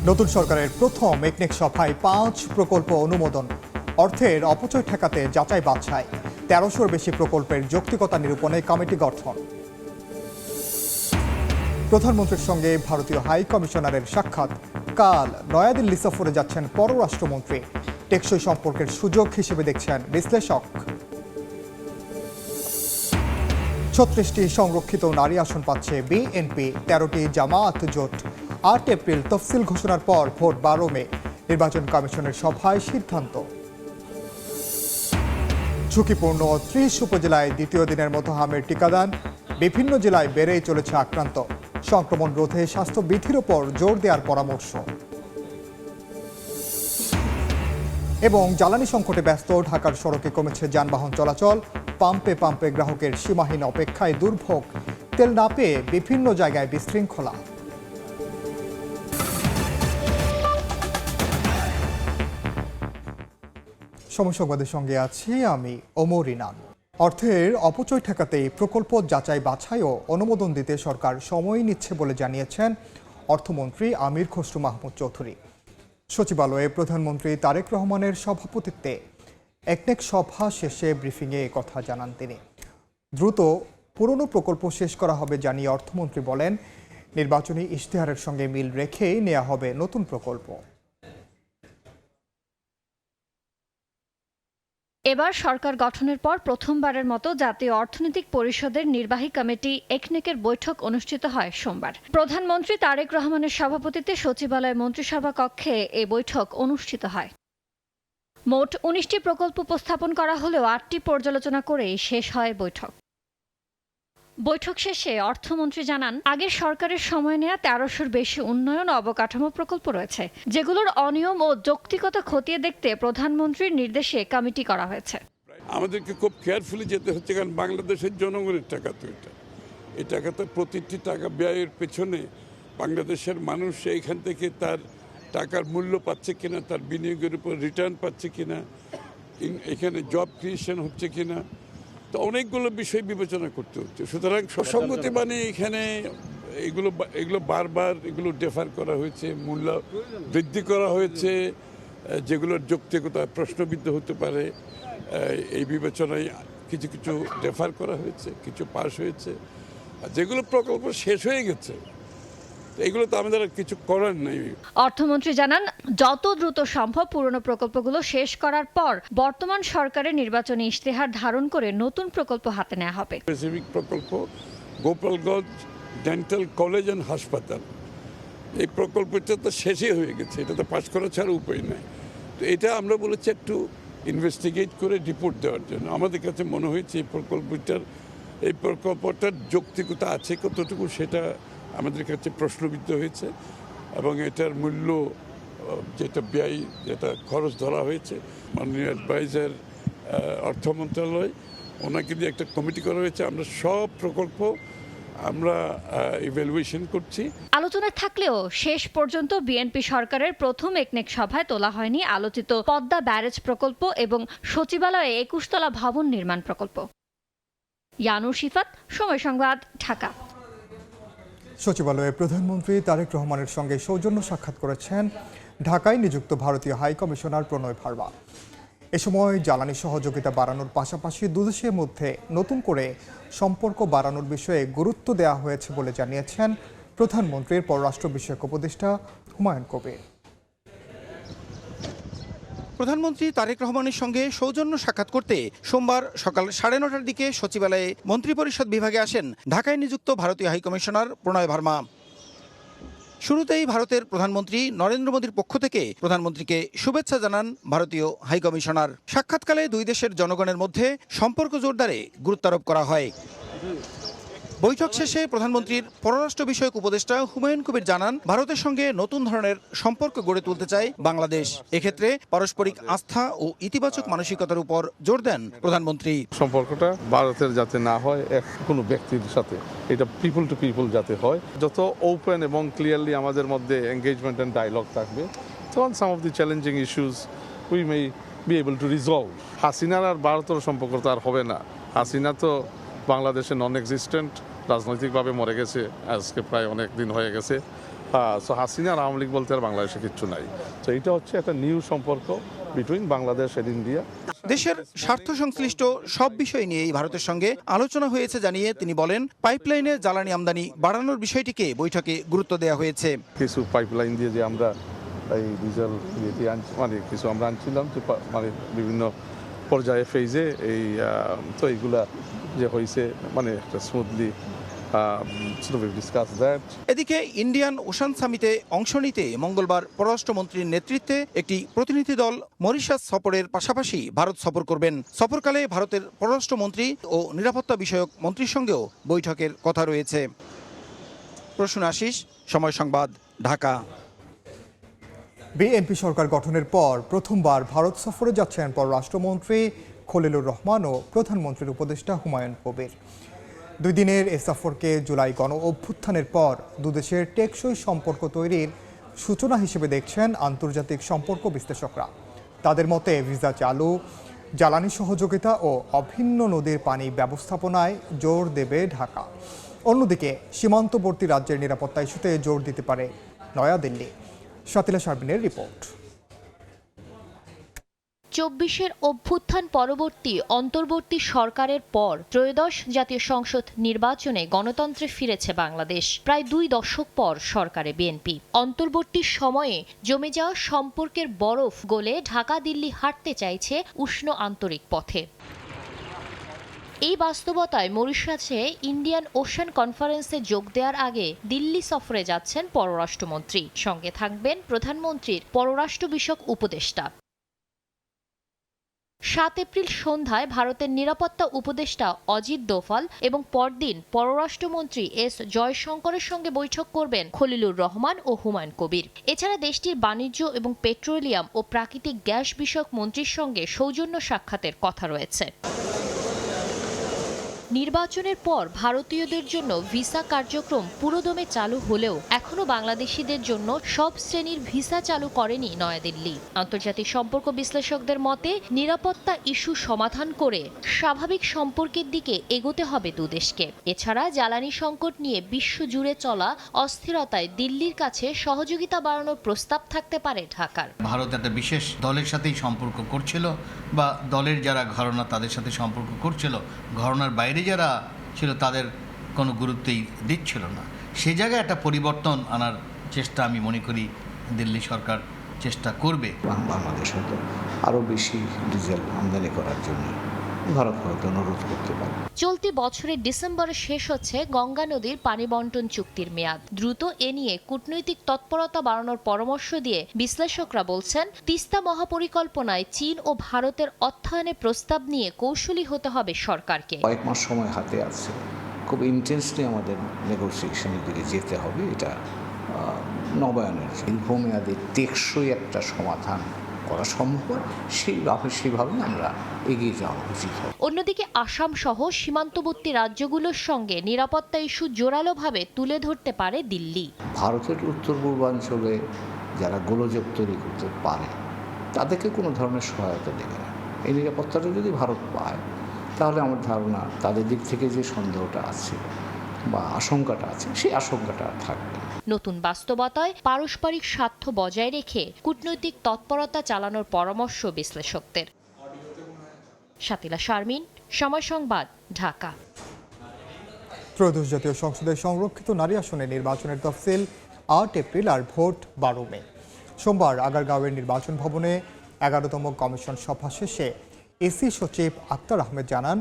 নতুন সরকারের প্রথম একনেক সভায় ৫ প্রকল্প অনুমোদন। অর্থের অপচয় ঠেকাতে যাচাই বাছাই, ১৩০০-র বেশি প্রকল্পের যৌক্তিকতা নিরূপণে কমিটি গঠন। প্রধানমন্ত্রীর সঙ্গে ভারতীয় হাই কমিশনারের সাক্ষাৎ। কাল নয়াদিল্লি সফরে যাচ্ছেন পররাষ্ট্রমন্ত্রী। টেকসই সম্পর্কের সুযোগ হিসেবে দেখছেন বিশ্লেষক। ৩৬টি সংরক্ষিত নারী আসন পাচ্ছে বিএনপি, ১৩টি জামায়াত জোট। ৮ এপ্রিল তফসিল ঘোষণার পর ভোট ১২ মে। নির্বাচন কমিশনের সভায় সিদ্ধান্ত। ঝুঁকিপূর্ণ ৩০ উপজেলায় দ্বিতীয় দিনের মতো হামের টিকাদান। বিভিন্ন জেলায় বেড়েই চলেছে আক্রান্ত। সংক্রমণ রোধে স্বাস্থ্যবিধির ওপর জোর দেওয়ার পরামর্শ। এবং জ্বালানি সংকটে ব্যস্ত ঢাকার সড়কে কমেছে যানবাহন চলাচল। পাম্পে পাম্পে গ্রাহকের সীমাহীন অপেক্ষায় দুর্ভোগ। তেল না পেয়ে বিভিন্ন জায়গায় বিশৃঙ্খলা। সময় সংবাদের সঙ্গে আছি আমি ওমর ইনান। অর্থের অপচয় ঠেকাতে প্রকল্প যাচাই বাছাই ও অনুমোদন দিতে সরকার সময় নিচ্ছে বলে জানিয়েছেন অর্থমন্ত্রী আমির খসরু মাহমুদ চৌধুরী। সচিবালয়ে প্রধানমন্ত্রী তারেক রহমানের সভাপতিত্বে একনেক সভা শেষে ব্রিফিংয়ে কথা জানান তিনি। দ্রুত পুরনো প্রকল্প শেষ করা হবে জানিয়ে অর্থমন্ত্রী বলেন, নির্বাচনী ইশতেহারের সঙ্গে মিল রেখেই নেওয়া হবে নতুন প্রকল্প। এবার সরকার গঠনের পর প্রথমবারের মতো জাতীয় অর্থনৈতিক পরিষদের নির্বাহী কমিটি একনেকের বৈঠক অনুষ্ঠিত হয় সোমবার। প্রধানমন্ত্রী তারেক রহমানের সভাপতিত্বে সচিবালয় মন্ত্রিসভা কক্ষে এই বৈঠক অনুষ্ঠিত হয়। মোট ১৯টি প্রকল্প উপস্থাপন করা হলেও ৮টি পর্যালোচনা করেই শেষ হয় বৈঠক। বৈঠক শেষে অর্থমন্ত্রী জানান, আগের সরকারের সময় নেওয়া ১৩০০-র বেশি উন্নয়ন অবকাঠামো প্রকল্প রয়েছে, যেগুলোর অনিয়ম ও যৌক্তিকতা খতিয়ে দেখতে প্রধানমন্ত্রীর নির্দেশে কমিটি করা হয়েছে। আমাদেরকে খুব কেয়ারফুলি যেতে হচ্ছে, কারণ বাংলাদেশের জনগণের টাকা তো এই টাকা তো প্রতিটি টাকা ব্যয়ের পেছনে বাংলাদেশের মানুষ এইখান থেকে তার টাকার মূল্য পাচ্ছে কিনা, তার বিনিয়োগের উপর রিটার্ন পাচ্ছে কিনা, এখানে জব ক্রিয়েশন হচ্ছে কিনা, তো অনেকগুলো বিষয় বিবেচনা করতে হচ্ছে। সুতরাং সসঙ্গতি মানে এখানে এগুলো বারবার এগুলো ডেফার করা হয়েছে, মূল্য বৃদ্ধি করা হয়েছে, যেগুলোর যৌক্তিকতা প্রশ্নবিদ্ধ হতে পারে এই বিবেচনায় কিছু কিছু ডেফার করা হয়েছে, কিছু পাস হয়েছে, আর যেগুলো প্রকল্প শেষ হয়ে গেছে এগুলো তো আমাদের কিছু করার নেই। অর্থমন্ত্রী জানান, যত দ্রুত সম্ভব পুরনো প্রকল্পগুলো শেষ করার পর বর্তমান সরকারের নির্বাচনী ইশতেহার ধারণ করে নতুন প্রকল্প হাতে নেওয়া হবে। স্পেসিফিক প্রকল্প গোপালগঞ্জ ডেন্টাল কলেজ অ্যান্ড হাসপাতাল, এই প্রকল্পটা তো শেষই হয়ে গেছে, এটা তো পাস করা ছাড়া উপায় নাই। তো এটা আমরা বলেছি একটু ইনভেস্টিগেট করে রিপোর্ট দেওয়ার জন্য। আমাদের কাছে মনে হয়েছে এই প্রকল্পটার যৌক্তিকতা আছে কতটুকু সেটা আমাদের কাছে প্রশ্নবিদ্ধ হয়েছে, এবং এটার মূল্য যেটা ব্যয় যেটা খরচ ধরা হয়েছে, মাননীয় অ্যাডভাইজার অর্থ মন্ত্রণালয় ওনাকে দিয়ে একটা কমিটি করা হয়েছে। আমরা সব প্রকল্প আমরা ইভ্যালুয়েশন করছি। আলোচনায় থাকলেও শেষ পর্যন্ত বিএনপি সরকারের প্রথম একনেক সভায় তোলা হয়নি আলোচিত পদ্মা ব্যারেজ প্রকল্প এবং সচিবালয়ে ২১ তলা ভবন নির্মাণ প্রকল্প। ইয়ানুর শিফাত, সময় সংবাদ, ঢাকা। সচিবালয়ে প্রধানমন্ত্রী তারেক রহমানের সঙ্গে সৌজন্য সাক্ষাৎ করেছেন ঢাকায় নিযুক্ত ভারতীয় হাই কমিশনার প্রণয় ভার্মা। এ সময় জ্বালানি সহযোগিতা বাড়ানোর পাশাপাশি দুদেশের মধ্যে নতুন করে সম্পর্ক বাড়ানোর বিষয়ে গুরুত্ব দেওয়া হয়েছে বলে জানিয়েছেন প্রধানমন্ত্রীর পররাষ্ট্র বিষয়ক উপদেষ্টা হুমায়ুন কবির। প্রধানমন্ত্রী তারেক রহমানের সঙ্গে সৌজন্য সাক্ষাৎ করতে সোমবার সকাল ৯:৩০টার দিকে সচিবালয়ে মন্ত্রিপরিষদ বিভাগে আসেন ঢাকায় নিযুক্ত ভারতীয় হাইকমিশনার প্রণয় ভার্মা। শুরুতেই ভারতের প্রধানমন্ত্রী নরেন্দ্র মোদীর পক্ষ থেকে প্রধানমন্ত্রীকে শুভেচ্ছা জানান ভারতীয় হাইকমিশনার। সাক্ষাৎকালে দুই দেশের জনগণের মধ্যে সম্পর্ক জোরদারে গুরুত্বারোপ করা হয়। বৈঠক শেষে প্রধানমন্ত্রীর পররাষ্ট্র বিষয়ক উপদেষ্টা হুমায়ুন কবির জানান, ভারতের সঙ্গে নতুন ধরনের সম্পর্ক গড়ে তুলতে চায় বাংলাদেশ। এক্ষেত্রে পারস্পরিক আস্থা ও ইতিবাচক মানসিকতার উপর জোর দেন প্রধানমন্ত্রী। সম্পর্কটা ভারতের যাতে না হয় কোনো ব্যক্তির সাথে, এটা পিপল টু পিপল যাতে হয়, যত ওপেন এবং ক্লিয়ারলি আমাদের মধ্যে এঙ্গেজমেন্ট অ্যান্ড ডায়লগ থাকবে, তখন some of the challenging issues we may be able to resolve. হাসিনার আর ভারতের সম্পর্ক তো আর হবে না। হাসিনা তো বাংলাদেশে নন এক্সিস্টেন্ট, রাজনৈতিকভাবে মরে গেছে, আজকে প্রায় অনেক দিন হয়ে গেছে। সো হাসিনা আর আওয়ামী লীগ বলতে আর বাংলাদেশে কিচ্ছু নাই। তো এটা হচ্ছে একটা নিউ সম্পর্ক বিটুইন বাংলাদেশ এন্ড ইন্ডিয়া। দেশের স্বার্থ সংশ্লিষ্ট সব বিষয় নিয়েই ভারতের সঙ্গে আলোচনা হয়েছে জানিয়ে তিনি বলেন, পাইপলাইনে জ্বালানি আমদানি বাড়ানোর বিষয়টিকে বৈঠকে গুরুত্ব দেওয়া হয়েছে। কিছু পাইপলাইন দিয়ে যে আমরা এই ডিজেল মানে কিছু আমরা আনছিলাম যে মানে বিভিন্ন পর্যায়ে ফেজে এই তো এইগুলা যে হয়েছে মানে একটা স্মুথলি এদিকে ইন্ডিয়ান ওশান সামিটে অংশ নিতে মঙ্গলবার পররাষ্ট্রমন্ত্রীর নেতৃত্বে একটি প্রতিনিধি দল মরিশাস সফরের পাশাপাশি ভারত সফর করবেন। সফরকালে ভারতের পররাষ্ট্রমন্ত্রী ও নিরাপত্তা বিষয়ক মন্ত্রীর সঙ্গেও বৈঠকের কথা রয়েছে। প্রসূন আশিস, সময় সংবাদ, ঢাকা। বিএনপি সরকার গঠনের পর প্রথমবার ভারত সফরে যাচ্ছেন পররাষ্ট্রমন্ত্রী খলিলুর রহমান ও প্রধানমন্ত্রীর উপদেষ্টা হুমায়ুন কবির। 2 দিনের এ সফরকে জুলাই গণ অভ্যুত্থানের পর দুদেশের টেকসই সম্পর্ক তৈরির সূচনা হিসেবে দেখছেন আন্তর্জাতিক সম্পর্ক বিশ্লেষকরা। তাদের মতে ভিসা চালু, জ্বালানি সহযোগিতা ও অভিন্ন নদীর পানি ব্যবস্থাপনায় জোর দেবে ঢাকা। অন্যদিকে সীমান্তবর্তী রাজ্যের নিরাপত্তা ইস্যুতে জোর দিতে পারে নয়াদিল্লি। শাতিলা শারমিনের রিপোর্ট। 24-এর অভ্যুত্থান পরবর্তী অন্তর্বর্তী সরকারের পর ত্রয়োদশ জাতীয় সংসদ নির্বাচনে গণতন্ত্রে ফিরেছে বাংলাদেশ। প্রায় 2 দশক পর সরকারে বিএনপি। অন্তর্বর্তী সময়ে জমে যাওয়া সম্পর্কের বরফ গলে ঢাকা দিল্লি হাঁটতে চাইছে উষ্ণ আন্তরিক পথে। এই বাস্তবতায় মরিশাসে ইন্ডিয়ান ওশান কনফারেন্সে যোগ দেওয়ার আগে দিল্লি সফরে যাচ্ছেন পররাষ্ট্রমন্ত্রী। সঙ্গে থাকবেন প্রধানমন্ত্রীর পররাষ্ট্র বিষয়ক উপদেষ্টা। 7 এপ্রিল সন্ধ্যায় ভারতের নিরাপত্তা উপদেষ্টা অজিত দোভাল এবং পরদিন পররাষ্ট্রমন্ত্রী এস জয়শঙ্করের সঙ্গে বৈঠক করবেন খলিলুর রহমান ও হুমায়ুন কবির। এছাড়া দেশটির বাণিজ্য এবং পেট্রোলিয়াম ও প্রাকৃতিক গ্যাস বিষয়ক মন্ত্রীর সঙ্গে সৌজন্য সাক্ষাতের কথা রয়েছে। নির্বাচনের পর ভারতীয়দের জন্য ভিসা কার্যক্রম পুরোদমে চালু হলেও এখনো বাংলাদেশিদের জন্য সব শ্রেণীর ভিসা চালু করেনি নয়াদিল্লি। আন্তর্জাতিক সম্পর্ক বিশ্লেষকদের মতে নিরাপত্তা ইস্যু সমাধান করে স্বাভাবিক সম্পর্কের দিকে এগোতে হবে দুদেশকে। এছাড়া জ্বালানি সংকট নিয়ে বিশ্বজুড়ে চলা অস্থিরতায় দিল্লির কাছে সহযোগিতা বাড়ানোর প্রস্তাব থাকতে পারে ঢাকার। ভারত একটা বিশেষ দলের সাথেই সম্পর্ক করছিল বা দলের যারা ঘরানা তাদের সাথে সম্পর্ক করছিল, ঘরানার বাইরে যারা ছিল তাদের কোনো গুরুত্বই দিচ্ছিল না। সেই জায়গায় একটা পরিবর্তন আনার চেষ্টা আমি মনে করি দিল্লি সরকার চেষ্টা করবে। বাংলাদেশ হয়তো আরও বেশি ডিজেল আমদানি করার জন্য ভারত হয়তো অনুরোধ করতে পারে। চলতি বছরের ডিসেম্বরে শেষ হচ্ছে গঙ্গা নদীর পানি বন্টন চুক্তির মেয়াদ। দ্রুত এ নিয়ে কূটনৈতিক তৎপরতা বাড়ানোর পরামর্শ দিয়ে বিশ্লেষকরা বলছেন, তিস্তা মহাপরিকল্পনায় চীন ও ভারতের অর্থায়নের প্রস্তাব নিয়ে কৌশলী হতে হবে সরকারকে। কয়েক মাস সময় হাতে আছে, খুব ইন্টেন্সলি আমাদের নেগোসিয়েশনের দিকে যেতে হবে। এটা নবায়নের দীর্ঘমেয়াদী টেকসই একটা সমাধান করা সম্ভব হয়, সেইভাবে আমরা এগিয়ে যাওয়া উচিত। অন্যদিকে আসাম সহ সীমান্তবর্তী রাজ্যগুলোর সঙ্গে নিরাপত্তা ইস্যু জোরালোভাবে তুলে ধরতে পারে দিল্লি। ভারতের উত্তর পূর্বাঞ্চলে যারা গোলযোগ তৈরি করতে পারে তাদেরকে কোনো ধরনের সহায়তা দেবে না। এই নিরাপত্তাটা যদি ভারত পায় তাহলে আমার ধারণা তাদের দিক থেকে যে সন্দেহটা আছে বা আশঙ্কাটা আছে সেই আশঙ্কাটা থাকবে। নতুন বাস্তবতায় পারস্পরিক স্বার্থ বজায় রেখে কূটনৈতিক তৎপরতা চালানোর পরামর্শ বিশ্লেষকদের। শাতিলা শারমিন, সময় সংবাদ, ঢাকা। ত্রয়োদশ জাতীয় সংসদের সংরক্ষিত নারী আসনে নির্বাচনের তফসিল 8 এপ্রিল আর ভোট 12 মে। সোমবার আগারগাঁওয়ের নির্বাচন ভবনে 11তম কমিশন সভা শেষে এসি সচিব আক্তার আহমেদ জানান,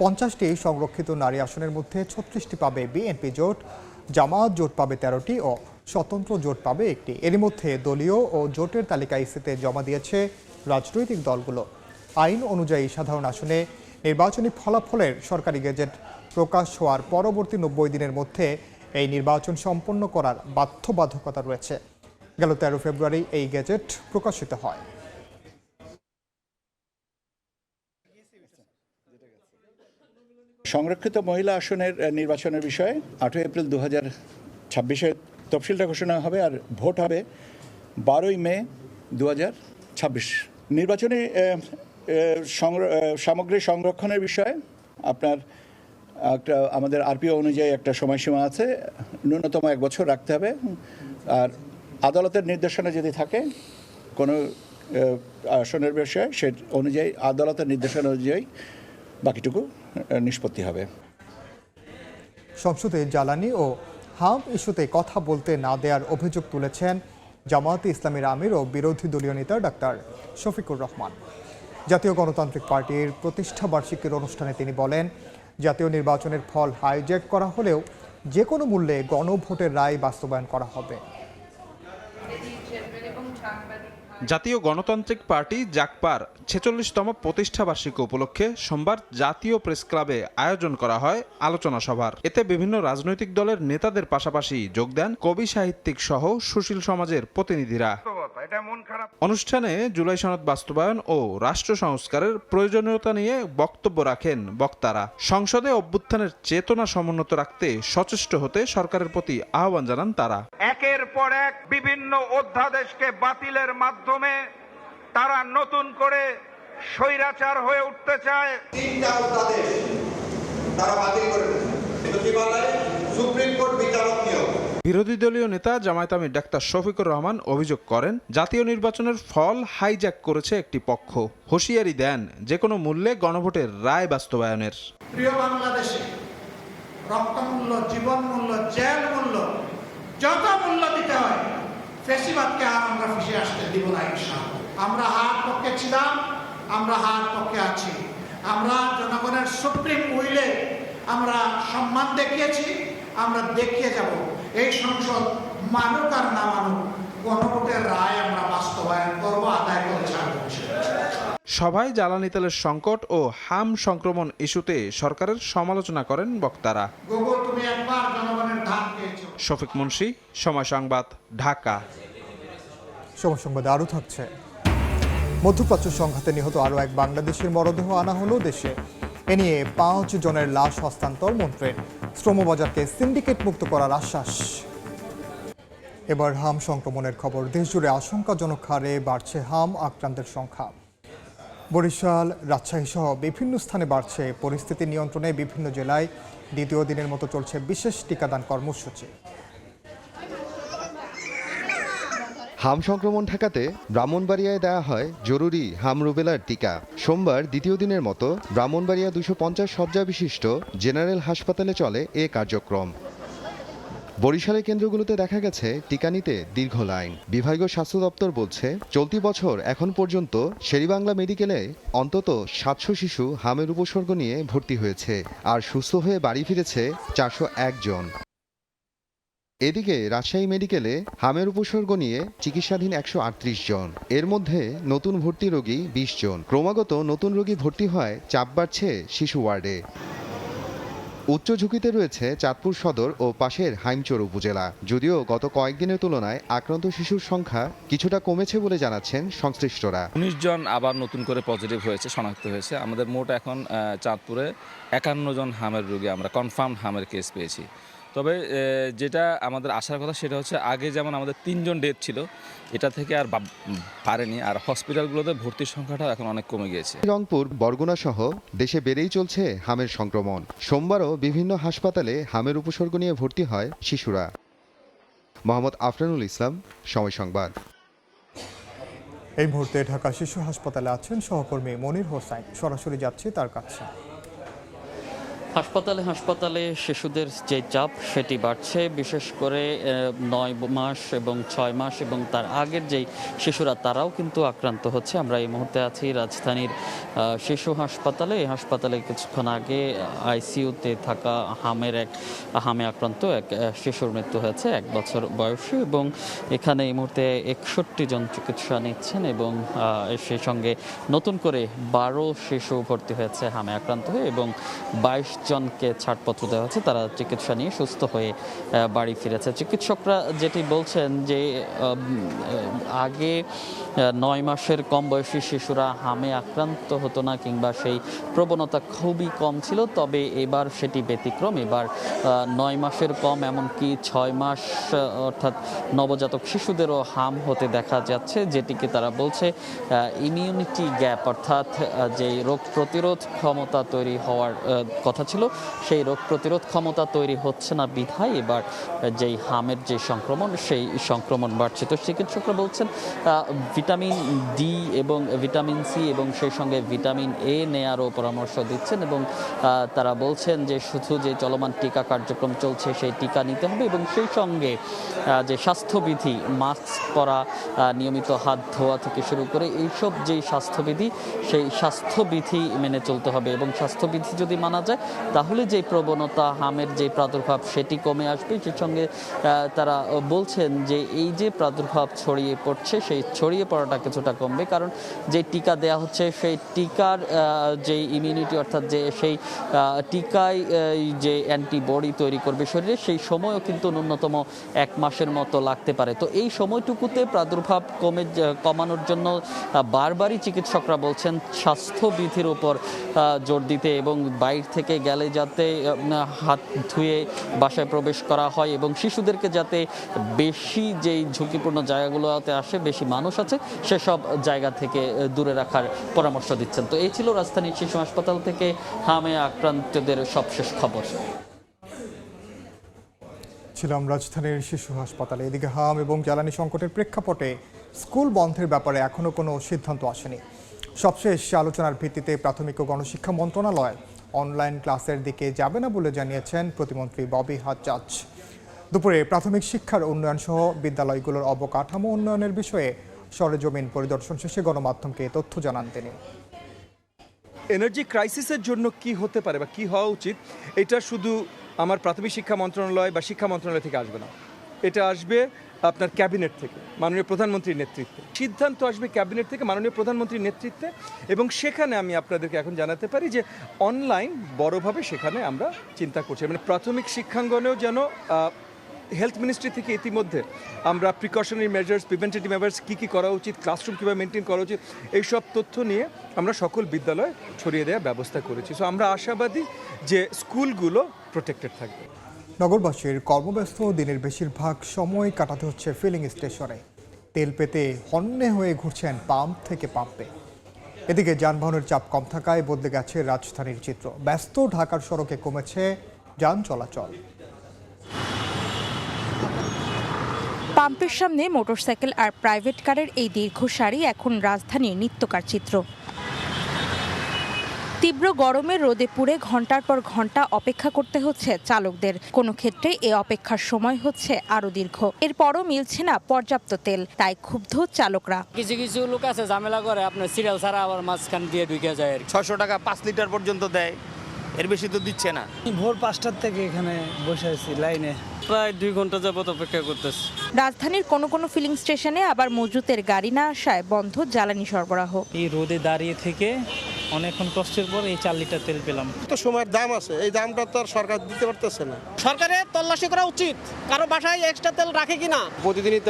50টি সংরক্ষিত নারী আসনের মধ্যে 36টি পাবে বিএনপি জোট, জামায়াত জোট পাবে 13টি ও স্বতন্ত্র জোট পাবে 1টি। এরই মধ্যে দলীয় ও জোটের তালিকা ইসিতে জমা দিয়েছে রাজনৈতিক দলগুলো। আইন অনুযায়ী সাধারণ আসনে নির্বাচনী ফলাফলের সরকারি গেজেট প্রকাশ হওয়ার পরবর্তী 90 দিনের মধ্যে এই নির্বাচন সম্পন্ন করার বাধ্যবাধকতা রয়েছে। গেল 13 ফেব্রুয়ারি এই গেজেট প্রকাশিত হয়। সংরক্ষিত মহিলা আসনের নির্বাচনের বিষয়ে 8 এপ্রিল 2026 তফসিলটা ঘোষণা হবে আর ভোট হবে 12 মে 2026। নির্বাচনী সামগ্রী সংরক্ষণের বিষয়ে আপনার আমাদের আরপিও অনুযায়ী একটা সময়সীমা আছে, ন্যূনতম 1 বছর রাখতে হবে। আর আদালতের নির্দেশনা যদি থাকে কোনো আসনের বিষয়ে সে অনুযায়ী আদালতের নির্দেশনা অনুযায়ী বাকিটুকু নিষ্পত্তি হবে। সংসদে জ্বালানি ও হাম ইস্যুতে কথা বলতে না দেওয়ার অভিযোগ তুলেছেন জামায়াতে ইসলামীর আমির ও বিরোধী দলীয় নেতা ডাক্তার শফিকুর রহমান। জাতীয় গণতান্ত্রিক পার্টির প্রতিষ্ঠা বার্ষিকীর অনুষ্ঠানে তিনি বলেন, জাতীয় নির্বাচনের ফল হাইজ্যাক করা হলেও যে কোনো মূল্যে গণভোটের রায় বাস্তবায়ন করা হবে। জাতীয় গণতান্ত্রিক পার্টি জাকপার ৪৬তম প্রতিষ্ঠাবার্ষিকী উপলক্ষে সোমবার জাতীয় প্রেস ক্লাবে আয়োজন করা হয় আলোচনা সভার। এতে বিভিন্ন রাজনৈতিক দলের নেতাদের পাশাপাশি যোগ দেন কবি সাহিত্যিক সহ সুশীল সমাজের প্রতিনিধিরা। অনুষ্ঠানে জুলাই সনদ বাস্তবায়ন ও রাষ্ট্র সংস্কারের প্রয়োজনীয়তা নিয়ে বক্তব্য রাখেন বক্তারা। সংসদে অভ্যুত্থানের চেতনা সমুন্নত রাখতে সচেষ্ট হতে সরকারের প্রতি আহ্বান জানান তারা। একের পর এক বিভিন্ন অধ্যাদেশকে বাতিলের মাধ্যমে তারা নতুন করে স্বৈরাচার হয়ে উঠতে চায়। 3টা অধ্যাদেশ তারা বাতিল করে দিয়েছে, কিন্তু কি বলে সুপ্রিম কোর্ট বিচারক নিয়োগ। বিরোধী দলীয় নেতা জামায়াত আমির ডাক্তার শফিকুর রহমান অভিযোগ করেন, জাতীয় নির্বাচনের ফল হাইজ্যাক করেছে একটি পক্ষ। হুঁশিয়ারি দেন যে কোনো মূল্যে গণভোটের রায় বাস্তবায়নের। প্রিয় বাংলাদেশে রক্তমূল্য, জীবন মূল্য, জেল মূল্য, যত মূল্য দিতে হয় ফেসিবাদকে আর আমরা ফিসে আসতে দিব না ইনশাআল্লাহ। আমরা হার পক্ষে ছিলাম, আমরা হার পক্ষে আছি। আমরা জনগণের সুপ্রিম উইলে আমরা সম্মান দেখিয়েছি, আমরা দেখিয়ে যাব। এই সংসদ মানুক আর না মানুক গণভোটের রায় আমরা বাস্তবায়ন করব, আদায় করে ছাড়ব। সভায় জ্বালানি তেলের সংকট ও হাম সংক্রমণ ইস্যুতে সরকারের সমালোচনা করেন বক্তারা। তুমি একবার জনগণের ধান খেয়েছো। শফিক মুন্সি, সময় সংবাদ, ঢাকা। সময় সংবাদে আরও থাকছে, মধ্যপ্রাচ্য সংঘাতে নিহত আরও এক বাংলাদেশের মরদেহ আনা হলো দেশে। এ নিয়ে 5 জনের লাশ হস্তান্তর মন্ত্রীর। শ্রমবাজারকে সিন্ডিকেট মুক্ত করার আশ্বাস। এবার হাম সংক্রমণের খবর। দেশজুড়ে আশঙ্কাজনক হারে বাড়ছে হাম আক্রান্তের সংখ্যা। বরিশাল, রাজশাহী সহ বিভিন্ন স্থানে বাড়ছে পরিস্থিতি নিয়ন্ত্রণে বিভিন্ন জেলায় দ্বিতীয় দিনের মতো চলছে বিশেষ টিকাদান কর্মসূচি। হাম সংক্রমণ ঠেকাতে ব্রাহ্মণবাড়িয়ায় দেওয়া হয় জরুরি হাম রুবেলার টিকা। সোমবার দ্বিতীয় দিনের মতো ব্রাহ্মণবাড়িয়া 250 শয্যা বিশিষ্ট জেনারেল হাসপাতালে চলে এ কার্যক্রম। বরিশালের কেন্দ্রগুলোতে দেখা গেছে টিকা নিতে দীর্ঘ লাইন। বিভাগীয় স্বাস্থ্য দপ্তর বলছে, চলতি বছর এখন পর্যন্ত শেরেবাংলা মেডিকেলে অন্তত 700 শিশু হামের উপসর্গ নিয়ে ভর্তি হয়েছে, আর সুস্থ হয়ে বাড়ি ফিরেছে 401 জন। এদিকে রাজশাহী মেডিকেলে হামের উপসর্গ নিয়ে চিকিৎসাধীন 138 জন। এর মধ্যে নতুন ভর্তি রোগী 20 জন। ক্রমাগত নতুন রোগী ভর্তি হয় চাপ বাড়ছে শিশু ওয়ার্ডে। উচ্চ ঝুঁকিতে রয়েছে চাঁদপুর সদর ও পাশের হাইমচর উপজেলা। যদিও গত কয়েকদিনের তুলনায় আক্রান্ত শিশুর সংখ্যা কিছুটা কমেছে বলে জানাচ্ছেন সংশ্লিষ্টরা। 19 জন আবার নতুন করে পজিটিভ হয়েছে, শনাক্ত হয়েছে। আমাদের মোট এখন চাঁদপুরে 51 জন হামের রোগী আমরা কনফার্ম হামের কেস পেয়েছি। তবে যেটা আমাদের আশার কথা সেটা হচ্ছে, আগে যেমন আমাদের 3 জন ডেথ ছিল, এটা থেকে আর পারেনি। আর হসপিটালগুলোতে ভর্তির সংখ্যাটা এখন অনেক কমে গিয়েছে। রংপুর, বরগুনা সহ দেশে বেড়েই চলছে হামের সংক্রমণ। সোমবারও বিভিন্ন হাসপাতালে হামের উপসর্গ নিয়ে ভর্তি হয় শিশুরা। মোহাম্মদ আফরানুল ইসলাম, সময় সংবাদ। এই মুহূর্তে ঢাকা শিশু হাসপাতালে আছেন সহকর্মী মনির হোসাইন। সরাসরি যাচ্ছি তার কাছে। হাসপাতালে শিশুদের যে চাপ সেটি বাড়ছে, বিশেষ করে 9 মাস এবং 6 মাস এবং তার আগের যেই শিশুরা তারাও কিন্তু আক্রান্ত হচ্ছে। আমরা এই মুহূর্তে আছি রাজধানীর শিশু হাসপাতালে। এই হাসপাতালে কিছুক্ষণ আগে আইসিইউতে থাকা হামে আক্রান্ত এক শিশুর মৃত্যু হয়েছে, 1 বছর বয়সী, এবং এখানে এই মুহূর্তে 61 জন চিকিৎসা নিচ্ছেন এবং সেই সঙ্গে নতুন করে 12 শিশু ভর্তি হয়েছে হামে আক্রান্ত হয়ে, এবং 22 জনকে ছাড়পত্র দেওয়া হচ্ছে, তারা চিকিৎসা নিয়ে সুস্থ হয়ে বাড়ি ফিরেছে। চিকিৎসকরা যেটি বলছেন যে আগে 9 মাসের কম বয়সী শিশুরা হামে আক্রান্ত হতো না, কিংবা সেই প্রবণতা খুবই কম ছিল, তবে এবার সেটি ব্যতিক্রম। এবার 9 মাসের কম, এমনকি 6 মাস অর্থাৎ নবজাতক শিশুদেরও হাম হতে দেখা যাচ্ছে, যেটিকে তারা বলছে ইমিউনিটি গ্যাপ, অর্থাৎ যে রোগ প্রতিরোধ ক্ষমতা তৈরি হওয়ার কথা ছিল সেই রোগ প্রতিরোধ ক্ষমতা তৈরি হচ্ছে না বিধায় এবার যেই হামের যে সংক্রমণ সেই সংক্রমণ বাড়ছে। তো চিকিৎসকরা বলছেন ভিটামিন ডি এবং ভিটামিন সি এবং সেই সঙ্গে ভিটামিন এ নেয়ারও পরামর্শ দিচ্ছেন এবং তারা বলছেন যে শুধু যে চলমান টিকা কার্যক্রম চলছে সেই টিকা নিতে হবে এবং সেই সঙ্গে যে স্বাস্থ্যবিধি মাস্ক পরা, নিয়মিত হাত ধোয়া থেকে শুরু করে এইসব যে স্বাস্থ্যবিধি সেই স্বাস্থ্যবিধি মেনে চলতে হবে এবং স্বাস্থ্যবিধি যদি মানা যায় তাহলে যে প্রবণতা হামের যে প্রাদুর্ভাব সেটি কমে আসবে। সেই সঙ্গে তারা বলছেন যে এই যে প্রাদুর্ভাব ছড়িয়ে পড়ছে সেই ছড়িয়ে পড়াটা কিছুটা কমবে, কারণ যে টিকা দেওয়া হচ্ছে সেই টিকার যে ইমিউনিটি অর্থাৎ যে সেই টিকায় যে অ্যান্টিবডি তৈরি করবে শরীরে সেই সময়ও কিন্তু ন্যূনতম 1 মাসের মতো লাগতে পারে। তো এই সময়টুকুতে প্রাদুর্ভাব কমানোর জন্য বারবারই চিকিৎসকরা বলছেন স্বাস্থ্যবিধির উপর জোর দিতে এবং বাইরে থেকে গেলে যাতে হাত ধুয়ে বাসায় প্রবেশ করা হয় এবং শিশুদেরকে যাতে বেশি যেই ঝুঁকিপূর্ণ জায়গাগুলোতে আসে বেশি মানুষ আছে সেসব জায়গা থেকে দূরে রাখার পরামর্শ দিচ্ছেন। তো এই ছিল রাজধানীর শিশু হাসপাতাল থেকে হামে আক্রান্তদের সবশেষ খবর। ছিলাম রাজধানীর শিশু হাসপাতালে। এদিকে হাম এবং জ্বালানি সংকটের প্রেক্ষাপটে স্কুল বন্ধের ব্যাপারে এখনও কোনো সিদ্ধান্ত আসেনি। সবশেষ আলোচনার ভিত্তিতে প্রাথমিক ও গণশিক্ষা মন্ত্রণালয় অনলাইন ক্লাসের দিকে যাবে না বলে জানিয়েছেন প্রতিমন্ত্রী ববি হাজ্জাজ। দুপুরে প্রাথমিক শিক্ষার উন্নয়ন সহ বিদ্যালয়গুলোর অবকাঠামো উন্নয়নের বিষয়ে সরেজমিন পরিদর্শন শেষে গণমাধ্যমকে তথ্য জানান তিনি। এনার্জি ক্রাইসিসের জন্য কি হতে পারে বা কি হওয়া উচিত, এটা শুধু আমার প্রাথমিক শিক্ষা মন্ত্রণালয় বা শিক্ষা মন্ত্রণালয় থেকে আসবে না, এটা আসবে আপনার ক্যাবিনেট থেকে মাননীয় প্রধানমন্ত্রীর নেতৃত্বে। সিদ্ধান্ত আসবে ক্যাবিনেট থেকে মাননীয় প্রধানমন্ত্রীর নেতৃত্বে এবং সেখানে আমি আপনাদেরকে এখন জানাতে পারি যে অনলাইন বড়ভাবে সেখানে আমরা চিন্তা করছি। মানে প্রাথমিক শিক্ষাঙ্গনেও যেন হেলথ মিনিস্ট্রি থেকে ইতিমধ্যে আমরা প্রিকশনারি মেজার্স, প্রিভেন্টেটিভ মেজার্স কী করা উচিত, ক্লাসরুম কীভাবে মেনটেন করা উচিত, এইসব তথ্য নিয়ে আমরা সকল বিদ্যালয়ে ছড়িয়ে দেওয়ার ব্যবস্থা করেছি। সো আমরা আশাবাদী যে স্কুলগুলো প্রোটেক্টেড থাকবে। নগরবাসীর কর্মব্যস্ত দিনের বেশিরভাগ সময় কাটাতে হচ্ছে ফিলিং স্টেশনে। তেল পেতে হন্যে হয়ে ঘুরছেন পাম্প থেকে পাম্পে। এদিকে যানবাহনের চাপ কম থাকায় বদলে গেছে রাজধানীর চিত্র। ব্যস্ত ঢাকার সড়কে কমেছে যান চলাচল। পাম্পের সামনে মোটরসাইকেল আর প্রাইভেট কারের এই দীর্ঘ সারি এখন রাজধানীর নিত্যকার চিত্র। তীব্র গরমে রোদে পুড়ে ঘন্টার পর ঘন্টা অপেক্ষা করতে হচ্ছে চালকদের। কোনো ক্ষেত্রে এই অপেক্ষার সময় হচ্ছে আরো দীর্ঘ। এরপরও মিলছে না পর্যাপ্ত তেল, তাই ক্ষুব্ধ চালকরা। কিছু কিছু লোক আছে ঝামেলা করে, আপনার সিরিয়াল ছাড়া আবার মাঝখান দিয়ে ঢুকে যায়। 600 টাকা 5 লিটার পর্যন্ত দেয়, এর বেশি তো দিচ্ছে না। ভোর 5টার থেকে এখানে বসে আছি লাইনে, প্রায় 2 ঘন্টা যাবত অপেক্ষা করতেছি। রাজধানীর কোনো কোনো ফিলিং স্টেশনে আবার মজুতের গাড়ি না আসায় বন্ধ জ্বালানি সরবরাহ। এই রোদে দাঁড়িয়ে থেকে অনেকক্ষণ কষ্টের পর এই 4 লিটার তেল পেলাম। তো সময়ের দাম আছে, এই দামটা তো আর সরকার দিতে পারতেছে না। সরকারের তল্লাশি করা উচিত, কারো বাসায় এক্সট্রা তেল রাখে কিনা। প্রতিদিনই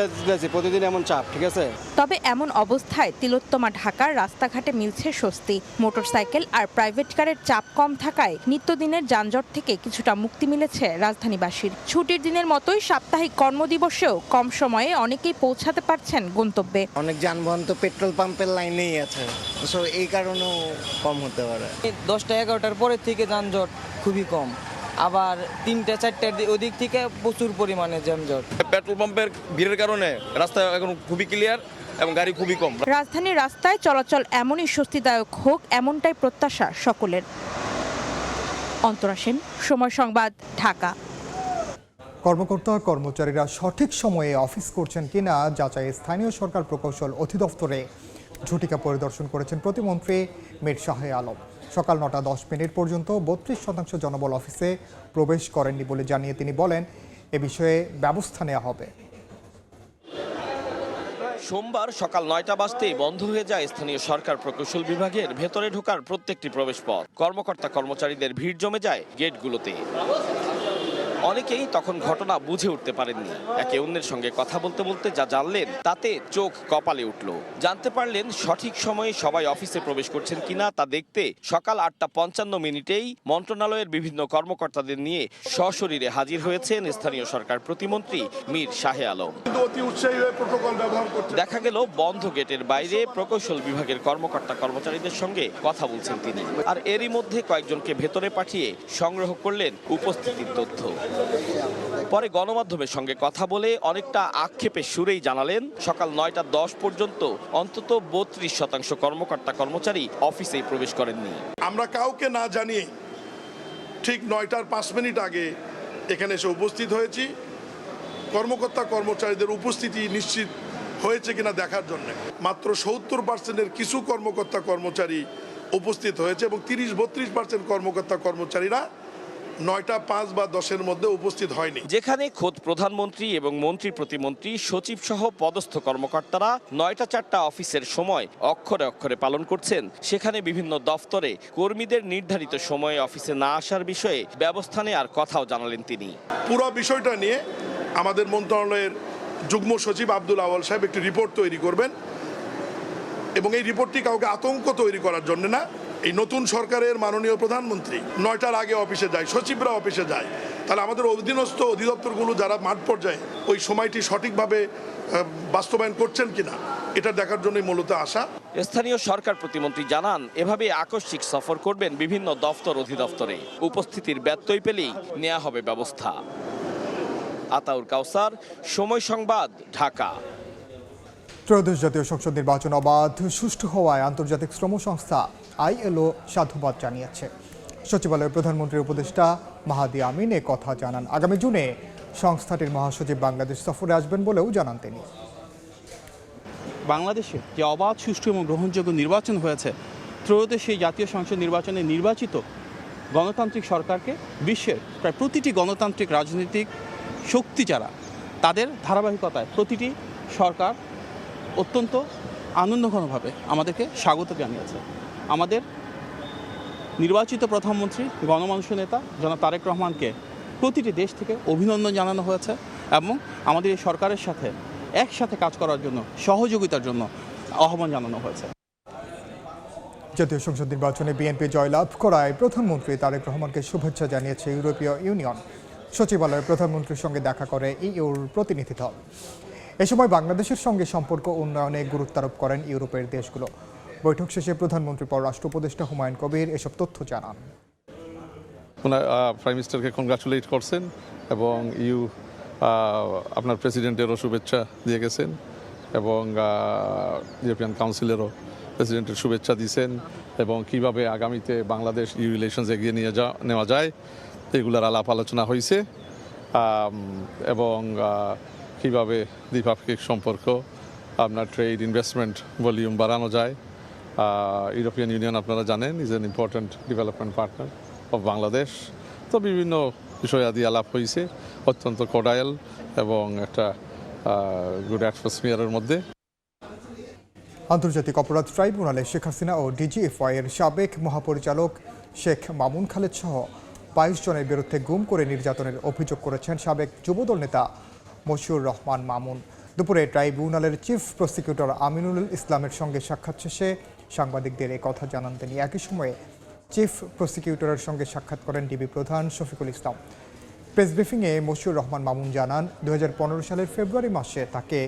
প্রতিদিন এমন চাপ, ঠিক আছে। তবে এমন অবস্থায় তিলোত্তমা ঢাকার রাস্তাঘাটে মিলছে স্বস্তি। মোটরসাইকেল আর প্রাইভেট কারের চাপ কম থাকায় নিত্যদিনের যানজট থেকে কিছুটা মুক্তি মিলেছে রাজধানীবাসীর। ছুটির দিনের মতোই সাপ্তাহিক কর্মদিবসেও কম সময়ে অনেকেই পৌঁছাতে পারছেন গন্তব্যে। অনেক যানবাহন তো পেট্রোল পাম্পের লাইনেই আছে, সো এই কারণেও কম হতে পারে। 10টা 11টার পরের থেকে যানজট খুবই কম, আবার 3টা 4টার ওদিক থেকে প্রচুর পরিমাণে যানজট। পেট্রোল পাম্পের ভিড়ের কারণে রাস্তা এখন খুবই ক্লিয়ার এবং গাড়ি খুবই কম। রাজধানীর রাস্তায় চলাচল এমনই স্বস্তিদায়ক হোক, এমনটাই প্রত্যাশা সকলের। অন্তরা সেন, সময় সংবাদ, ঢাকা। কর্মকর্তা কর্মচারীরা সঠিক সময়ে অফিস করছেন কিনা যাচাই স্থানীয় সরকার প্রকৌশল অধিদপ্তরে ঝটিকা পরিদর্শন করেছেন প্রতিমন্ত্রী মীর শাহ আলম। সকাল 9টা 10 মিনিট পর্যন্ত 32% জনবল অফিসে প্রবেশ করেননি বলে জানিয়ে তিনি বলেন, এ বিষয়ে ব্যবস্থা নেওয়া হবে। সোমবার সকাল 9টা বাজতেই বন্ধ হয়ে যায় স্থানীয় সরকার প্রকৌশল বিভাগের ভেতরে ঢোকার প্রত্যেকটি প্রবেশপথ। কর্মকর্তা কর্মচারীদের ভিড় জমে যায় গেটগুলোতে। অনেকেই তখন ঘটনা বুঝে উঠতে পারেননি। একে অন্যের সঙ্গে কথা বলতে বলতে যা জানলেন তাতে চোখ কপালে উঠল। জানতে পারলেন সঠিক সময়ে সবাই অফিসে প্রবেশ করছেন কিনা তা দেখতে সকাল 8:55 মন্ত্রণালয়ের বিভিন্ন কর্মকর্তাদের নিয়ে সশরীরে হাজির হয়েছেন স্থানীয় সরকার প্রতিমন্ত্রী মীর শাহে আলম। দেখা গেল বন্ধ গেটের বাইরে প্রকৌশল বিভাগের কর্মকর্তা কর্মচারীদের সঙ্গে কথা বলছেন তিনি, আর এরই মধ্যে কয়েকজনকে ভেতরে পাঠিয়ে সংগ্রহ করলেন উপস্থিতির তথ্য। পরে গণমাধ্যমের সঙ্গে কথা বলে অনেকটা আক্ষেপের সুরেই জানালেন সকাল 9:10 পর্যন্ত অন্তত 32% কর্মকর্তা কর্মচারী অফিসে প্রবেশ করেননি। আমরা কাউকে না জানিয়ে ঠিক 9:05 আগে এখানে এসে উপস্থিত হয়েছি কর্মকর্তা কর্মচারীদের উপস্থিতি নিশ্চিত হয়েছে কিনা দেখার জন্য। মাত্র 70%-এর কিছু কর্মকর্তা কর্মচারী উপস্থিত হয়েছে এবং 30-32% কর্মকর্তা কর্মচারীরা 9:05 বা 10-এর মধ্যে উপস্থিত হয়নি। যেখানে খোদ প্রধানমন্ত্রী এবং মন্ত্রী প্রতিমন্ত্রী সচিব সহ পদস্থ কর্মকর্তারা 9টা-4টা অফিসের সময় অক্ষরে অক্ষরে পালন করছেন, সেখানে বিভিন্ন দফতরে কর্মীদের নির্ধারিত সময়ে অফিসে না আসার বিষয়ে ব্যবস্থা নেওয়ার কথাও জানালেন তিনি। পুরো বিষয়টা নিয়ে আমাদের মন্ত্রণালয়ের যুগ্ম সচিব আব্দুল আওয়াল সাহেব একটি রিপোর্ট তৈরি করবেন এবং এই রিপোর্টটি কাউকে আতঙ্ক তৈরি করার জন্য না, এই নতুন সরকারের মাননীয় প্রধানমন্ত্রী 9টার আগে অফিসে যায়, সচিবরা অফিসে যায়, তাহলে আমাদের অধীনস্থ অধিদপ্তরগুলো যারা মাঠ পর্যায়ে ওই সময়টি সঠিকভাবে বাস্তবায়ন করছেন কিনা এটা দেখার জন্যই মূলত আসা। স্থানীয় সরকার প্রতিমন্ত্রী জানান এভাবে আকস্মিক সফর করবেন বিভিন্ন দফতর অধিদপ্তরে, উপস্থিতির ব্যত্যয় পেলেই নেওয়া হবে ব্যবস্থা। আতাউর কাউসার, সময় সংবাদ, ঢাকা। ত্রয়োদশ জাতীয় সংসদ নির্বাচন অবাধ সুষ্ঠু হওয়ায় আন্তর্জাতিক শ্রম সংস্থা ILO সাধুবাদ জানিয়েছে। সচিবালয়ের প্রধানমন্ত্রীর উপদেষ্টা মাহাদি আমিন এ কথা জানান। আগামী জুনে সংস্থাটির মহাসচিব বাংলাদেশ সফরে আসবেন বলেও জানান তিনি। বাংলাদেশে যে অবাধ সুষ্ঠু এবং গ্রহণযোগ্য নির্বাচন হয়েছে, ত্রয়োদশ জাতীয় সংসদ নির্বাচনে নির্বাচিত গণতান্ত্রিক সরকারকে বিশ্বের প্রায় প্রতিটি গণতান্ত্রিক রাজনৈতিক শক্তি যারা, তাদের ধারাবাহিকতায় প্রতিটি সরকার অত্যন্ত আনন্দঘনভাবে আমাদেরকে স্বাগত জানিয়েছে। আমাদের নির্বাচিত প্রধানমন্ত্রী গণমানুষ নেতা জনাব তারেক রহমানকে প্রতিটি দেশ থেকে অভিনন্দন জানানো হয়েছে এবং আমাদের এই সরকারের সাথে একসাথে কাজ করার জন্য, সহযোগিতার জন্য আহ্বান জানানো হয়েছে। জাতীয় সংসদ নির্বাচনে বিএনপি জয়লাভ করায় প্রধানমন্ত্রী তারেক রহমানকে শুভেচ্ছা জানিয়েছে ইউরোপীয় ইউনিয়ন। সচিবালয়ে প্রধানমন্ত্রীর সঙ্গে দেখা করে ইউর প্রতিনিধি দল। এ সময় বাংলাদেশের সঙ্গে সম্পর্ক উন্নয়নে গুরুত্বারোপ করেন ইউরোপের দেশগুলো। বৈঠক শেষে প্রধানমন্ত্রী পররাষ্ট্র উপদেষ্টা হুমায়ুন কবির এসব তথ্য জানান। প্রাইম মিনিস্টারকে কংগ্রাচুলেট করছেন এবং আপনার প্রেসিডেন্টেরও শুভেচ্ছা দিয়ে গেছেন এবং ইউরোপিয়ান কাউন্সিলেরও প্রেসিডেন্টের শুভেচ্ছা দিয়েছেন এবং কিভাবে আগামীতে বাংলাদেশ ইউ রিলেশনস এগিয়ে নেওয়া যায় এগুলোর আলাপ আলোচনা হয়েছে এবং কীভাবে দ্বিপাক্ষিক সম্পর্ক আপনার ট্রেড ইনভেস্টমেন্ট ভলিউম বাড়ানো যায়। ইউরোপিয়ান ইউনিয়ন আপনারা জানেন is an important development partner of Bangladesh. তো বিভিন্ন বিষয়াদি আলাপ হয়েছে অত্যন্ত কোডায়াল এবং একটা গুড অ্যাটমসফিয়ারের মধ্যে। আন্তর্জাতিক অপরাধ ট্রাইব্যুনালে শেখ হাসিনা ও DGFI এর সাবেক মহাপরিচালক শেখ মামুন খালেদ সহ 22 জনের বিরুদ্ধে গুম করে নির্যাতনের অভিযোগ করেছেন সাবেক যুবদল নেতা মশিউর রহমান মামুন। দুপুরে ট্রাইব্যুনালের চিফ প্রসিকিউটর আমিনুল ইসলামের সঙ্গে সাক্ষাৎ শেষে সাংবাদিকদের এই কথা জানান তিনি। একই সময়ে চিফ প্রসিকিউটরের সঙ্গে সাক্ষাৎ করেন ডিবি প্রধান শফিকুল ইসলাম। প্রেস ব্রিফিংয়ে মশিউর রহমান মামুন জানান 2015 সালের ফেব্রুয়ারি মাসে তাকে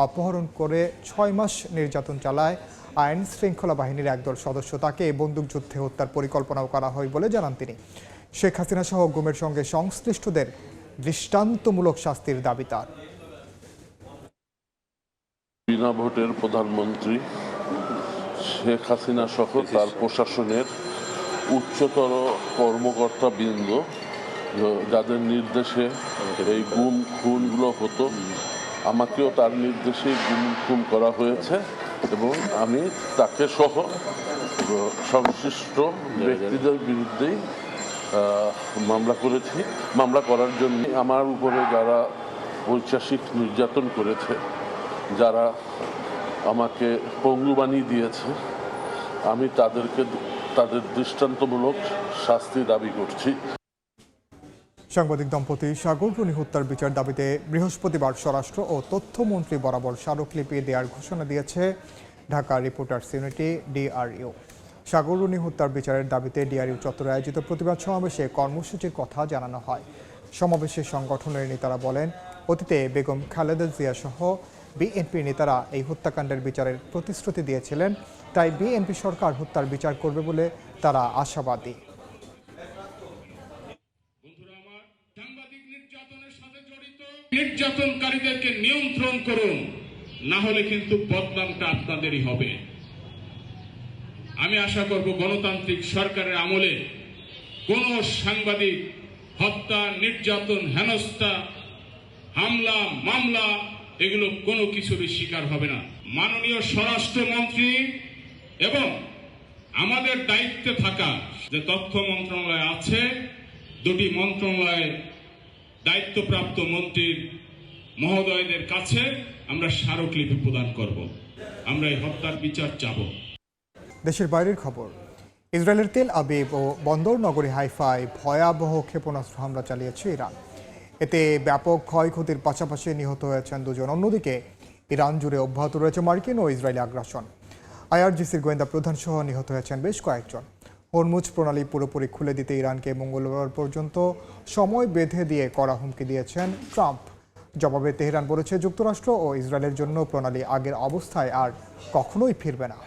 অপহরণ করে 6 মাস নির্যাতন চালায় আইন শৃঙ্খলা বাহিনীর একদল সদস্য। তাকে বন্দুকযুদ্ধে হত্যার পরিকল্পনাও করা হয় বলে জানান তিনি। শেখ হাসিনা সহ গুমের সঙ্গে সংশ্লিষ্টদের দৃষ্টান্তমূলক শাস্তির দাবি তার। বিনা ভোটের প্রধানমন্ত্রী শেখ হাসিনা সহ তার প্রশাসনের উচ্চতর কর্মকর্তা বৃন্দ যাদের নির্দেশে এই গুম খুনগুলো হতো, আমাকেও তার নির্দেশে গুম খুন করা হয়েছে এবং আমি তাকে সহ সংশ্লিষ্ট ব্যক্তিদের বিরুদ্ধেই মামলা করেছি। মামলা করার জন্য আমার উপরে যারা ঐতিহাসিক নির্যাতন করেছে, যারা আমাকে পঙ্গু বানিয়ে দিয়েছে, আমি তাদের দৃষ্টান্তমূলক শাস্তি দাবি করছি। সাংবাদিক দম্পতি সাগর রুনি হত্যার বিচার দাবিতে বৃহস্পতিবার স্বরাষ্ট্র ও তথ্যমন্ত্রী বরাবর স্মারকলিপি দেওয়ার ঘোষণা দিয়েছে ঢাকা রিপোর্টার্স ইউনিটি ডিআরইউ। সাগর রুনি হত্যার বিচারের দাবিতে ডিআরইউ চত্বরে আয়োজিত প্রতিবাদ সমাবেশে কর্মসূচির কথা জানানো হয়। সমাবেশে সংগঠনের নেতারা বলেন, অতীতে বেগম খালেদা জিয়া সহ বিএনপি নেতারা এই হত্যাকাণ্ডের বিচারের প্রতিশ্রুতি দিয়েছিলেন, তাই বিএনপি সরকার হত্যার বিচার করবে বলে তারা আশাবাদী। নির্যাতনকারীদেরকে নিয়ন্ত্রণ করুন, না হলে কিন্তু বদনামটা আপনাদেরই হবে। আমি আশা করব গণতান্ত্রিক সরকারের আমলে কোন সাংবাদিক হত্যা, নির্যাতন, হেনস্থা, হামলা, মামলা এগুলো কোনো কিছুরই শিকার হবে না। মাননীয় স্বরাষ্ট্রমন্ত্রী এবং আমাদের দায়িত্বে থাকা যে তথ্য মন্ত্রণালয় আছে, দুটি মন্ত্রণালয়ের দায়িত্বপ্রাপ্ত মন্ত্রীর মহোদয়দের কাছে আমরা স্মারকলিপি প্রদান করব। আমরা এই হত্যার বিচার চাব। দেশের বাইরের খবর, ইসরায়েলের তেল আবিব ও বন্দর নগরী হাইফায় ভয়াবহ ক্ষেপণাস্ত্র হামলা চালিয়েছে ইরান। এতে ব্যাপক ক্ষয়ক্ষতির পাশাপাশি নিহত হয়েছেন দুজন। অন্যদিকে ইরান জুড়ে অব্যাহত রয়েছে মার্কিন ও ইসরায়েলি আগ্রাসন। আইআরজিসির গোয়েন্দা প্রধান সহ নিহত হয়েছেন বেশ কয়েকজন। হরমুজ প্রণালী পুরোপুরি খুলে দিতে ইরানকে মঙ্গলবার পর্যন্ত সময় বেঁধে দিয়ে কড়া হুমকি দিয়েছেন ট্রাম্প। জবাবে তেহরান বলেছে, যুক্তরাষ্ট্র ও ইসরায়েলের জন্য প্রণালী আগের অবস্থায় আর কখনোই ফিরবে না।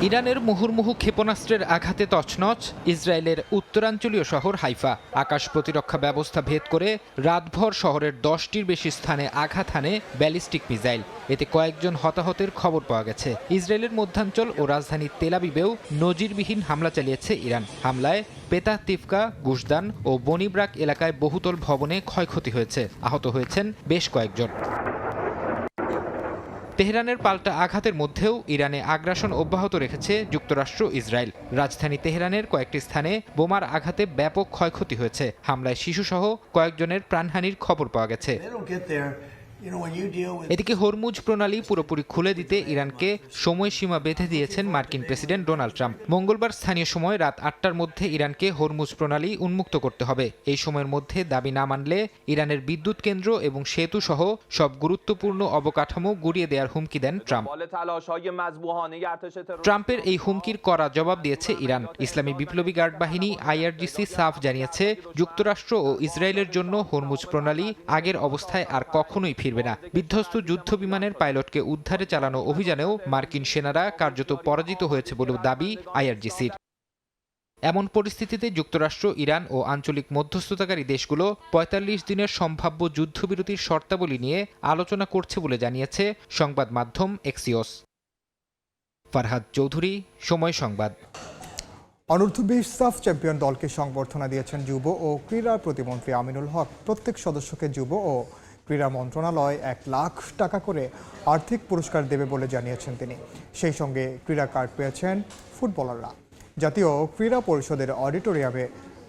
ইরানের মুহুর্মুহু ক্ষেপণাস্ত্রের আঘাতে তছনছ ইসরায়েলের উত্তরাঞ্চলীয় শহর হাইফা। আকাশ প্রতিরক্ষা ব্যবস্থা ভেদ করে রাতভর শহরের 10টির বেশি স্থানে আঘাত হানে ব্যালিস্টিক মিসাইল। এতে কয়েকজন হতাহতের খবর পাওয়া গেছে। ইসরায়েলের মধ্যাঞ্চল ও রাজধানী তেল আবিবেও নজিরবিহীন হামলা চালিয়েছে ইরান। হামলায় পেতাহ তিফকা, গুশদান ও বনিব্রাক এলাকায় বহুতল ভবনে ক্ষয়ক্ষতি হয়েছে। আহত হয়েছেন বেশ কয়েকজন। তেহরানের পাল্টা আঘাতের মধ্যেও ইরানে আগ্রাসন অব্যাহত রেখেছে যুক্তরাষ্ট্র ইসরায়েল। রাজধানী তেহরানের কয়েকটি স্থানে বোমার আঘাতে ব্যাপক ক্ষয়ক্ষতি হয়েছে। হামলায় শিশুসহ কয়েকজনের প্রাণহানির খবর পাওয়া গেছে। এদিকে হরমুজ প্রণালী পুরোপুরি খুলে দিতে ইরানকে সময়সীমা বেঁধে দিয়েছেন মার্কিন প্রেসিডেন্ট ডোনাল্ড ট্রাম্প। মঙ্গলবার স্থানীয় সময় রাত 8টার মধ্যে ইরানকে হরমুজ প্রণালী উন্মুক্ত করতে হবে। এই সময়ের মধ্যে দাবি না মানলে ইরানের বিদ্যুৎ কেন্দ্র এবং সেতু সহ সব গুরুত্বপূর্ণ অবকাঠামো গুঁড়িয়ে দেওয়ার হুমকি দেন ট্রাম্প। ট্রাম্পের এই হুমকির কড়া জবাব দিয়েছে ইরান। ইসলামী বিপ্লবী গার্ড বাহিনী আইআরজিসি সাফ জানিয়েছে, যুক্তরাষ্ট্র ও ইসরায়েলের জন্য হরমুজ প্রণালী আগের অবস্থায় আর কখনোই ফিরবে না। বিধ্বস্ত যুদ্ধ বিমানের পাইলটকে উদ্ধারে চালানো অভিযানেও মার্কিন সেনারা কার্যত পরাজিত হয়েছে বলেও দাবি আইআরজিসির। এমন পরিস্থিতিতে যুক্তরাষ্ট্র, ইরান ও আঞ্চলিক মধ্যস্থতাকারী দেশগুলো 45 দিনের সম্ভাব্য যুদ্ধবিরতির শর্তাবলী নিয়ে আলোচনা করছে বলে জানিয়েছে সংবাদ মাধ্যম এক্সিওস। ফারহাদ চৌধুরী, সময় সংবাদ। অনূর্ধ্ব-20 সাফ চ্যাম্পিয়ন দলকে সংবর্ধনা দিয়েছেন যুব ও ক্রীড়া প্রতিমন্ত্রী আমিনুল হক। প্রত্যেক সদস্যকে যুব ও ক্রীড়া মন্ত্রণালয় 1 লাখ টাকা করে আর্থিক পুরস্কার দেবে বলে জানিয়েছেন তিনি। সেই সঙ্গে ক্রীড়া কার্ড পেয়েছেন ফুটবলাররা। জাতীয় ক্রীড়া পরিষদের অডিটোরিয়ামে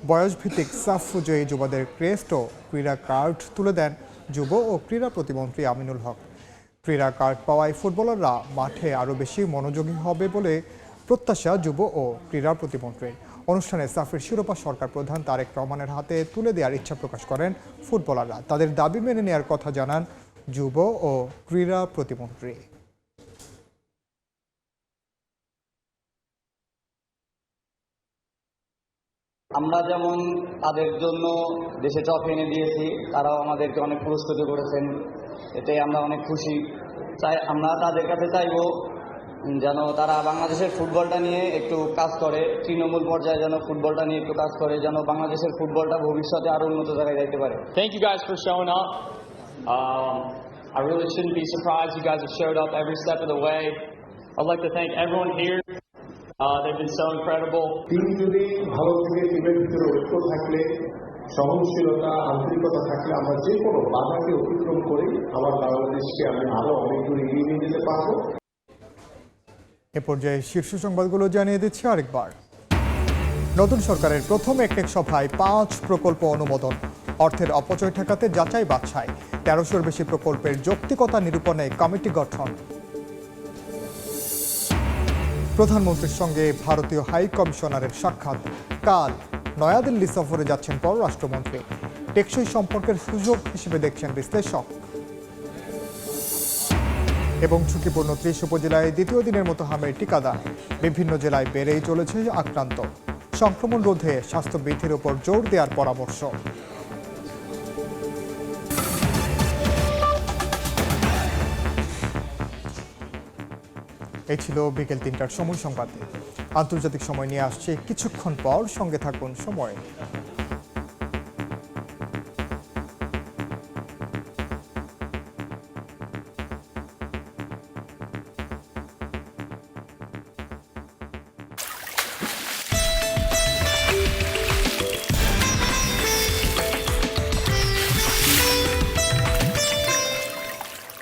বয়সভিত্তিক সাফ জয়ী যুবদের ক্রেস্ট ও ক্রীড়া কার্ড তুলে দেন যুব ও ক্রীড়া প্রতিমন্ত্রী আমিনুল হক। ক্রীড়া কার্ড পাওয়ায় ফুটবলাররা মাঠে আরও বেশি মনোযোগী হবে বলে প্রত্যাশা যুব ও ক্রীড়া প্রতিমন্ত্রীর। অনুষ্ঠানে সাফের শিরোপা সরকার প্রধান তারেক রহমানের হাতে তুলে দেওয়ার ইচ্ছা প্রকাশ করেন ফুটবলাররা। তাদের দাবি মেনে নেওয়ার কথা জানান যুব ও ক্রীড়া প্রতিমন্ত্রী। আমরা যেমন তাদের জন্য দেশে ট্রফি এনে দিয়েছি, তারাও আমাদেরকে অনেক পুরস্কৃত করেছেন, এতে আমরা অনেক খুশি। আমরা তাদের কাছে চাইব যেন তারা বাংলাদেশের ফুটবলটা নিয়ে একটু কাজ করে, তৃণমূল পর্যায়ে যেন ফুটবলটা নিয়ে একটু কাজ করে, যেন বাংলাদেশের ফুটবলটা ভবিষ্যতে আরো উন্নত জায়গায় যাইতে পারে। Thank you guys for showing up. I really shouldn't be surprised you guys have showed up every step of the way. I'd like to thank everyone here. They've been so incredible. Team যদি ভালো থেকে টিমের ভিতরে ঐক্য থাকলে, সহনশীলতা, আন্তরিকতা থাকলে আমরা যে কোনো বাধাকে অতিক্রম করে আমার বাংলাদেশকে আমি আরো অনেক দূর এগিয়ে নিয়ে যেতে পারবো। এ পর্যায়ে শীর্ষ সংবাদগুলো জানিয়ে দিচ্ছি আরেকবার। নতুন সরকারের প্রথম একনেক সভায় 5 প্রকল্প অনুমোদন। অর্থের অপচয় ঠেকাতে যাচাই বাছাই। 1300-র বেশি প্রকল্পের যৌক্তিকতা নিরূপণে কমিটি গঠন। প্রধানমন্ত্রীর সঙ্গে ভারতীয় হাই কমিশনারের সাক্ষাৎ কাল। নয়াদিল্লি সফরে যাচ্ছেন পররাষ্ট্রমন্ত্রী। টেকসই সম্পর্কের সুযোগ হিসেবে দেখছেন বিশ্লেষক। এবং ঝুঁকিপূর্ণ 30 উপজেলায় দ্বিতীয় দিনের মতো হামের টিকাদান। বিভিন্ন জেলায় বেড়েই চলেছে আক্রান্ত। সংক্রমণ রোধে স্বাস্থ্যবিধির উপর জোর দেওয়ার পরামর্শ। এই ছিল বিকেল 3টার সময় সংবাদ। আন্তর্জাতিক সময় নিয়ে আসছে কিছুক্ষণ পর, সঙ্গে থাকুন সময়।